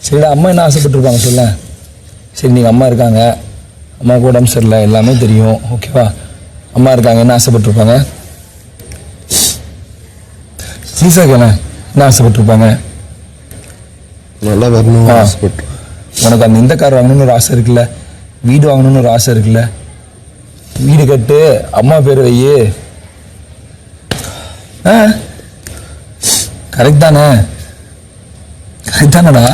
சரிடா, அம்மா என்ன ஆசைப்பட்டிருப்பாங்க சொல்ல. சரி, நீங்கள் அம்மா இருக்காங்க, அம்மாவுக்கு உடம்பு சரியில்லை, எல்லாமே தெரியும், ஓகேவா? அம்மா இருக்காங்க, என்ன ஆசைப்பட்டிருப்பாங்க? சீசாக்கண்ணா என்ன ஆசைப்பட்டிருப்பாங்க? நல்லா வரணும் ஆசைப்பட்டு. உனக்கு அந்த இந்த கார் வாங்கணும்னு ஒரு ஆசை இருக்குல்ல, வீடு வாங்கணும்னு ஒரு ஆசை இருக்குல்ல, வீடு கட்டு, அம்மா பேர் வை. கரெக்ட் தானே? கரெக்ட் தானடா?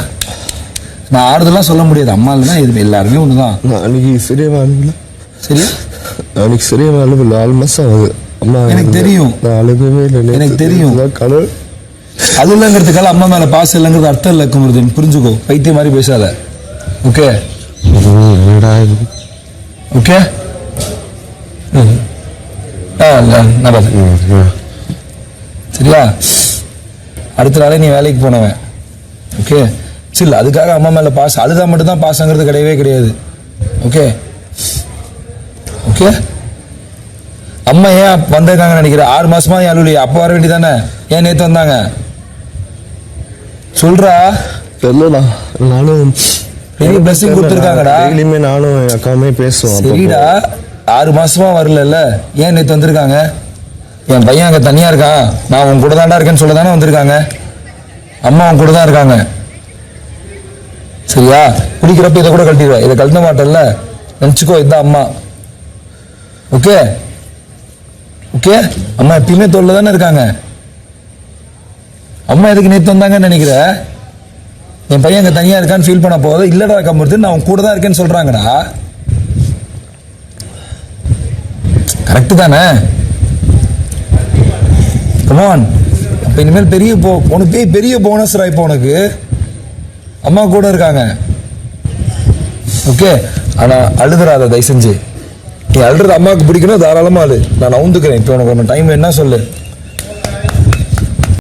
நான் ஆறுதெல்லாம் சொல்ல முடியாது, அம்மா இல்லைன்னா இது எல்லாருமே ஒண்ணுதான். அன்னைக்கு சரியா வாழ்வில் சரியா? அன்னைக்கு சரியா வாழ்வில் 4 மாசம் ஆகுது. அம்மா எனக்கு தெரியும், நான் அழுகவே இல்லை. எனக்கு தெரியும். கடவுள் அது இல்லைங்கிறதுக்கால அம்மா மேல பாசம் இல்லைங்கிறது அர்த்தம் இல்லை குமருதன், புரிஞ்சுக்கோ. பைத்திய மாதிரி பேசாத, ஓகே? ஓகே, சரியா? அடுத்த நாளே நீ வேலைக்கு போனவன், ஓகே? சரி, அதுக்காக அம்மா மேல பாசம், அழுதா மட்டும் தான் பாசங்கிறது கிடையவே கிடையாது, ஓகே? ஓகே, அம்மா ஏன் வந்திருக்காங்கன்னு நினைக்கிற? 6 மாசமா ஏன் அழுவலையா? அப்போ வர வேண்டியதானே? ஏன் நேத்து வந்தாங்க சொல்றா? தெரியலடா, நானும் பெரிய பிளஸிங் கொடுத்துருக்காங்கடா. டெய்லியுமே நானும் என் அக்காவுமே பேசுவோம். சரிடா, 6 மாசமா வரல, ஏன் நேத்து வந்திருக்காங்க? என் பையன் அங்க தனியா இருக்கான், நான் உன் கூட தாண்டா இருக்கேன்னு சொல்ல தானே வந்திருக்காங்க. அம்மா உன் கூட தான் இருக்காங்க, சரியா? குடிக்கிறப்ப இதை கூட கழட்டிடுவேன், இதை கழட்ட மாட்டேன்ல நினைச்சுக்கோ, இதுதான் அம்மா, ஓகே? ஓகே, அம்மா எப்பயுமே தோல்ல தானே இருக்காங்க. அம்மா எதுக்கு நேத்து வந்தாங்கன்னு நினைக்கிற? என் பையன் அங்க தனியா இருக்கான்னு ஃபீல் பண்ண போதும். இல்லடா கம்பருது, நான் உன் கூட தான் இருக்கேன்னு சொல்றாங்கடா. கரெக்ட் தானே? கமான், அப்ப இனிமேல் பெரிய உனக்கு பெரிய போனஸ்ரா. இப்போ உனக்கு அம்மா கூட இருக்காங்க, ஓகே? ஆனா அழுதுறாத தயவு செஞ்சு. நீ அழுறது அம்மாவுக்கு பிடிக்கணும், தாராளமா அழு, நான் நவுந்துக்கிறேன். இப்போ உனக்கு ஒன்று டைம் என்ன சொல்லு.